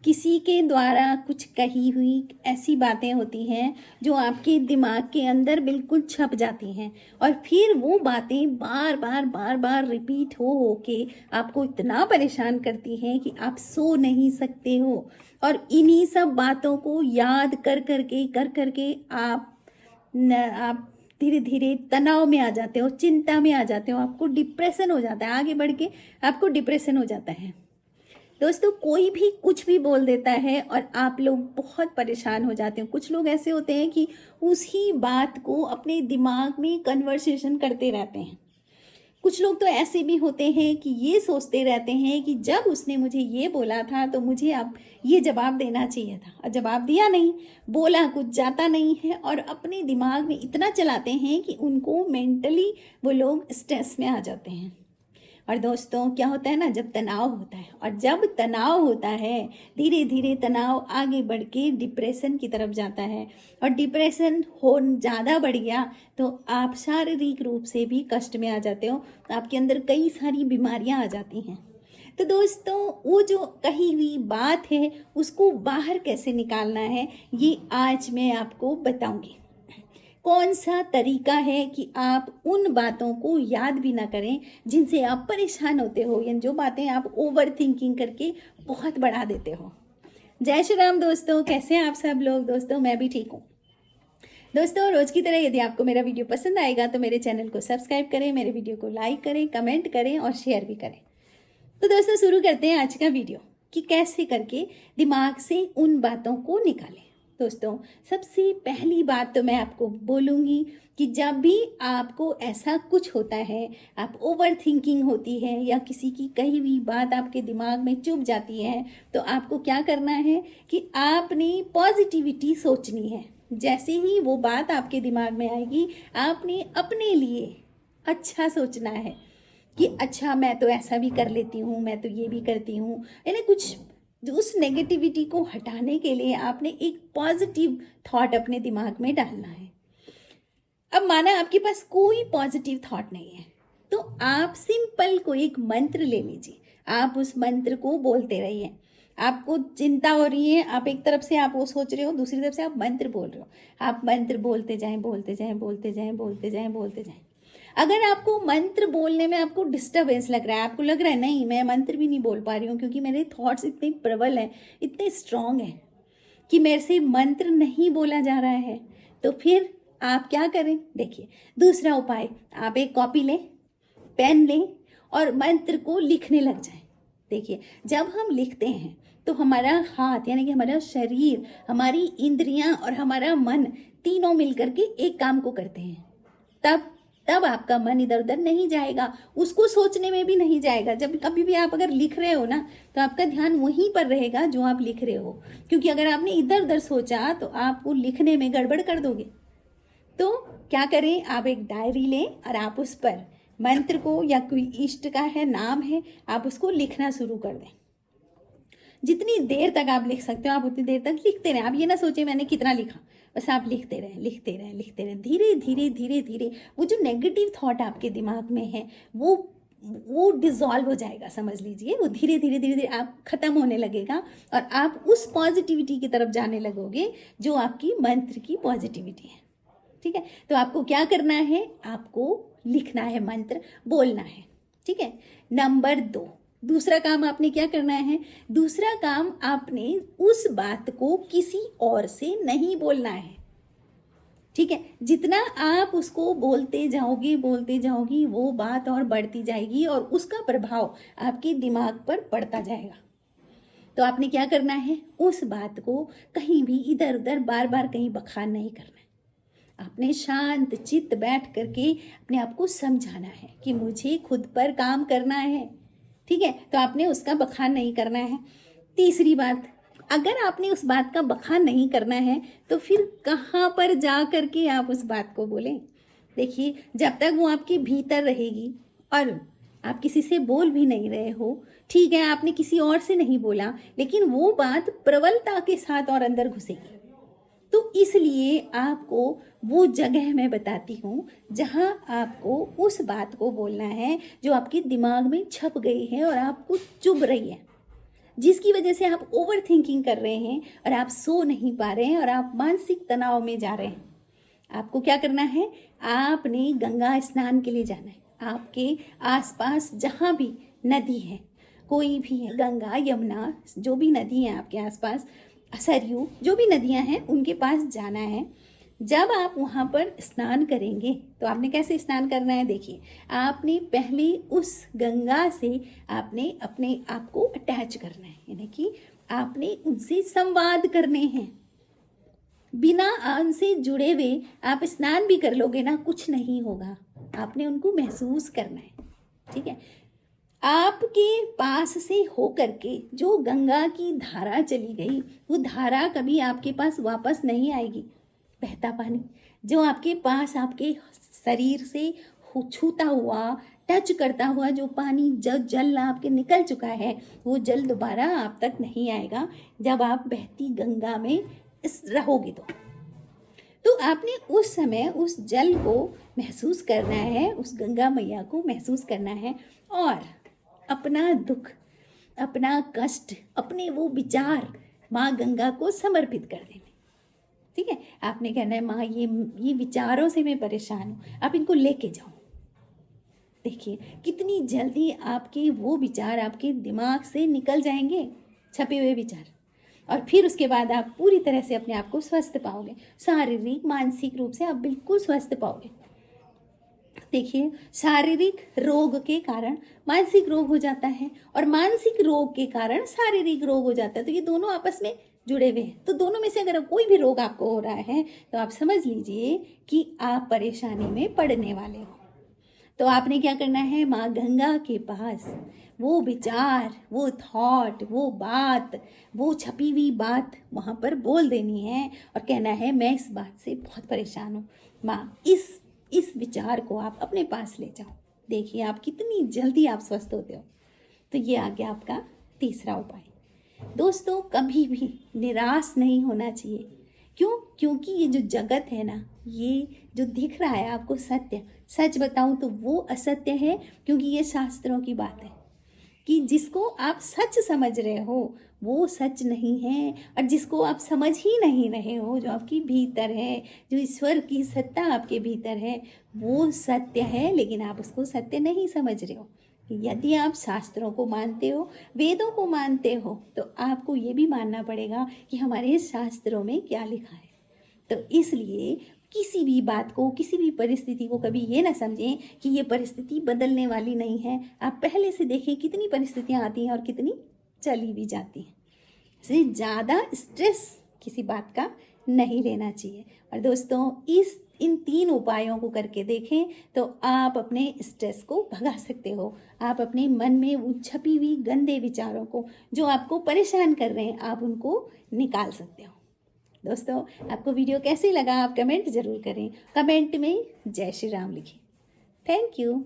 किसी के द्वारा कुछ कही हुई ऐसी बातें होती हैं जो आपके दिमाग के अंदर बिल्कुल छप जाती हैं और फिर वो बातें बार बार बार बार रिपीट हो के आपको इतना परेशान करती हैं कि आप सो नहीं सकते हो। और इन्हीं सब बातों को याद कर करके आप धीरे धीरे तनाव में आ जाते हो, चिंता में आ जाते हो, आपको डिप्रेशन हो जाता है, आगे बढ़ के आपको डिप्रेशन हो जाता है। दोस्तों, कोई भी कुछ भी बोल देता है और आप लोग बहुत परेशान हो जाते हो। कुछ लोग ऐसे होते हैं कि उसी बात को अपने दिमाग में कन्वर्सेशन करते रहते हैं। कुछ लोग तो ऐसे भी होते हैं कि ये सोचते रहते हैं कि जब उसने मुझे ये बोला था तो मुझे अब ये जवाब देना चाहिए था, और जवाब दिया नहीं, बोला कुछ जाता नहीं है, और अपने दिमाग में इतना चलाते हैं कि उनको मेंटली वो लोग स्ट्रेस में आ जाते हैं। और दोस्तों, क्या होता है ना, जब तनाव होता है, और जब तनाव होता है धीरे धीरे तनाव आगे बढ़ के डिप्रेशन की तरफ जाता है, और डिप्रेशन हो ज़्यादा बढ़ गया तो आप शारीरिक रूप से भी कष्ट में आ जाते हो, तो आपके अंदर कई सारी बीमारियां आ जाती हैं। तो दोस्तों, वो जो कही हुई बात है उसको बाहर कैसे निकालना है, ये आज मैं आपको बताऊंगी। कौन सा तरीका है कि आप उन बातों को याद भी ना करें जिनसे आप परेशान होते हो, या जो बातें आप ओवर थिंकिंग करके बहुत बढ़ा देते हो। जय श्री राम दोस्तों, कैसे हैं आप सब लोग। दोस्तों, मैं भी ठीक हूँ। दोस्तों, रोज की तरह यदि आपको मेरा वीडियो पसंद आएगा तो मेरे चैनल को सब्सक्राइब करें, मेरे वीडियो को लाइक करें, कमेंट करें और शेयर भी करें। तो दोस्तों, शुरू करते हैं आज का वीडियो कि कैसे करके दिमाग से उन बातों को निकालें। दोस्तों, सबसे पहली बात तो मैं आपको बोलूँगी कि जब भी आपको ऐसा कुछ होता है, आप ओवर थिंकिंग होती है या किसी की कही हुई बात आपके दिमाग में चुभ जाती है, तो आपको क्या करना है कि आपने पॉजिटिविटी सोचनी है। जैसे ही वो बात आपके दिमाग में आएगी, आपने अपने लिए अच्छा सोचना है कि अच्छा, मैं तो ऐसा भी कर लेती हूँ, मैं तो ये भी करती हूँ, यानी कुछ उस नेगेटिविटी को हटाने के लिए आपने एक पॉजिटिव थॉट अपने दिमाग में डालना है। अब माना आपके पास कोई पॉजिटिव थॉट नहीं है, तो आप सिंपल कोई एक मंत्र ले लीजिए। आप उस मंत्र को बोलते रहिए। आपको चिंता हो रही है, आप एक तरफ से आप वो सोच रहे हो, दूसरी तरफ से आप मंत्र बोल रहे हो। आप मंत्र बोलते जाएं, बोलते जाएं, बोलते जाएं, बोलते जाएं, बोलते जाएं। अगर आपको मंत्र बोलने में आपको डिस्टर्बेंस लग रहा है, आपको लग रहा है नहीं, मैं मंत्र भी नहीं बोल पा रही हूँ क्योंकि मेरे थॉट्स इतने प्रबल हैं, इतने स्ट्रांग हैं कि मेरे से मंत्र नहीं बोला जा रहा है, तो फिर आप क्या करें। देखिए, दूसरा उपाय, आप एक कॉपी लें, पेन लें और मंत्र को लिखने लग जाएं। देखिए, जब हम लिखते हैं तो हमारा हाथ, यानी कि हमारा शरीर, हमारी इंद्रियां और हमारा मन तीनों मिलकर के एक काम को करते हैं। तब आपका मन इधर उधर नहीं जाएगा, उसको सोचने में भी नहीं जाएगा। जब कभी भी आप अगर लिख रहे हो ना, तो आपका ध्यान वहीं पर रहेगा जो आप लिख रहे हो, क्योंकि अगर आपने इधर उधर सोचा तो आप वो लिखने में गड़बड़ कर दोगे। तो क्या करें, आप एक डायरी लें और आप उस पर मंत्र को, या कोई इष्ट का है नाम है, आप उसको लिखना शुरू कर दें। जितनी देर तक आप लिख सकते हो आप उतनी देर तक लिखते रहें। आप ये ना सोचें मैंने कितना लिखा, बस आप लिखते रहें, लिखते रहें, लिखते रहें। धीरे धीरे धीरे धीरे वो जो नेगेटिव थॉट आपके दिमाग में है वो डिसॉल्व हो जाएगा, समझ लीजिए। वो धीरे धीरे धीरे धीरे आप खत्म होने लगेगा और आप उस पॉजिटिविटी की तरफ जाने लगोगे जो आपकी मंत्र की पॉजिटिविटी है। ठीक है, तो आपको क्या करना है, आपको लिखना है, मंत्र बोलना है। ठीक है। नंबर 2, दूसरा काम आपने क्या करना है, दूसरा काम आपने उस बात को किसी और से नहीं बोलना है। ठीक है, जितना आप उसको बोलते जाओगी वो बात और बढ़ती जाएगी और उसका प्रभाव आपके दिमाग पर पड़ता जाएगा। तो आपने क्या करना है, उस बात को कहीं भी इधर उधर बार बार कहीं बखान नहीं करना है। आपने शांत चित्त बैठ करके अपने आप को समझाना है कि मुझे खुद पर काम करना है। ठीक है, तो आपने उसका बखान नहीं करना है। तीसरी बात, अगर आपने उस बात का बखान नहीं करना है तो फिर कहाँ पर जा करके आप उस बात को बोलें। देखिए, जब तक वो आपके भीतर रहेगी और आप किसी से बोल भी नहीं रहे हो, ठीक है, आपने किसी और से नहीं बोला, लेकिन वो बात प्रबलता के साथ और अंदर घुसेगी। तो इसलिए आपको वो जगह मैं बताती हूँ जहाँ आपको उस बात को बोलना है जो आपके दिमाग में छप गई है और आपको चुभ रही है। जिसकी वजह से आप ओवर थिंकिंग कर रहे हैं और आप सो नहीं पा रहे हैं और आप मानसिक तनाव में जा रहे हैं। आपको क्या करना है, आपने गंगा स्नान के लिए जाना है। आपके आसपास जहाँ भी नदी है, कोई भी है, गंगा, यमुना, जो भी नदी है आपके आसपास, सरयू, जो भी नदियाँ हैं उनके पास जाना है। जब आप वहाँ पर स्नान करेंगे तो आपने कैसे स्नान करना है, देखिए, आपने पहले उस गंगा से आपने अपने आप को अटैच करना है, यानी कि आपने उनसे संवाद करने हैं। बिना उनसे जुड़े हुए आप स्नान भी कर लोगे ना, कुछ नहीं होगा। आपने उनको महसूस करना है, ठीक है। आपके पास से होकर के जो गंगा की धारा चली गई, वो धारा कभी आपके पास वापस नहीं आएगी। बहता पानी जो आपके पास आपके शरीर से छूता हुआ, टच करता हुआ जो पानी, जो जल आपके निकल चुका है, वो जल दोबारा आप तक नहीं आएगा जब आप बहती गंगा में रहोगे। तो आपने उस समय उस जल को महसूस करना है, उस गंगा मैया को महसूस करना है और अपना दुख, अपना कष्ट, अपने वो विचार माँ गंगा को समर्पित कर देने, ठीक है। आपने कहना है, माँ ये विचारों से मैं परेशान हूँ, आप इनको लेके जाओ। देखिए कितनी जल्दी आपके वो विचार आपके दिमाग से निकल जाएंगे, छपे हुए विचार, और फिर उसके बाद आप पूरी तरह से अपने आप को स्वस्थ पाओगे। शारीरिक मानसिक रूप से आप बिल्कुल स्वस्थ पाओगे। देखिए, शारीरिक रोग के कारण मानसिक रोग हो जाता है और मानसिक रोग के कारण शारीरिक रोग हो जाता है, तो ये दोनों आपस में जुड़े हुए हैं। तो दोनों में से अगर कोई भी रोग आपको हो रहा है तो आप समझ लीजिए कि आप परेशानी में पड़ने वाले हो। तो आपने क्या करना है, माँ गंगा के पास वो विचार, वो थॉट, वो बात, वो छपी हुई बात वहाँ पर बोल देनी है और कहना है, मैं इस बात से बहुत परेशान हूँ माँ, इस विचार को आप अपने पास ले जाओ। देखिए आप कितनी जल्दी आप स्वस्थ होते हो। तो ये आ गया आपका तीसरा उपाय। दोस्तों, कभी भी निराश नहीं होना चाहिए। क्यों? क्योंकि ये जो जगत है ना, ये जो दिख रहा है आपको सत्य, सच बताऊं तो वो असत्य है, क्योंकि ये शास्त्रों की बात है कि जिसको आप सच समझ रहे हो वो सच नहीं है, और जिसको आप समझ ही नहीं रहे हो, जो आपके भीतर है, जो ईश्वर की सत्ता आपके भीतर है, वो सत्य है, लेकिन आप उसको सत्य नहीं समझ रहे हो। यदि आप शास्त्रों को मानते हो, वेदों को मानते हो, तो आपको ये भी मानना पड़ेगा कि हमारे शास्त्रों में क्या लिखा है। तो इसलिए किसी भी बात को, किसी भी परिस्थिति को कभी ये ना समझें कि ये परिस्थिति बदलने वाली नहीं है। आप पहले से देखें कितनी परिस्थितियाँ आती हैं और कितनी चली भी जाती हैं। इसलिए ज़्यादा स्ट्रेस किसी बात का नहीं लेना चाहिए। और दोस्तों, इन 3 उपायों को करके देखें तो आप अपने स्ट्रेस को भगा सकते हो। आप अपने मन में वो छपी हुई गंदे विचारों को, जो आपको परेशान कर रहे हैं, आप उनको निकाल सकते हो। दोस्तों, आपको वीडियो कैसे लगा आप कमेंट ज़रूर करें। कमेंट में जय श्री राम लिखें। Thank you.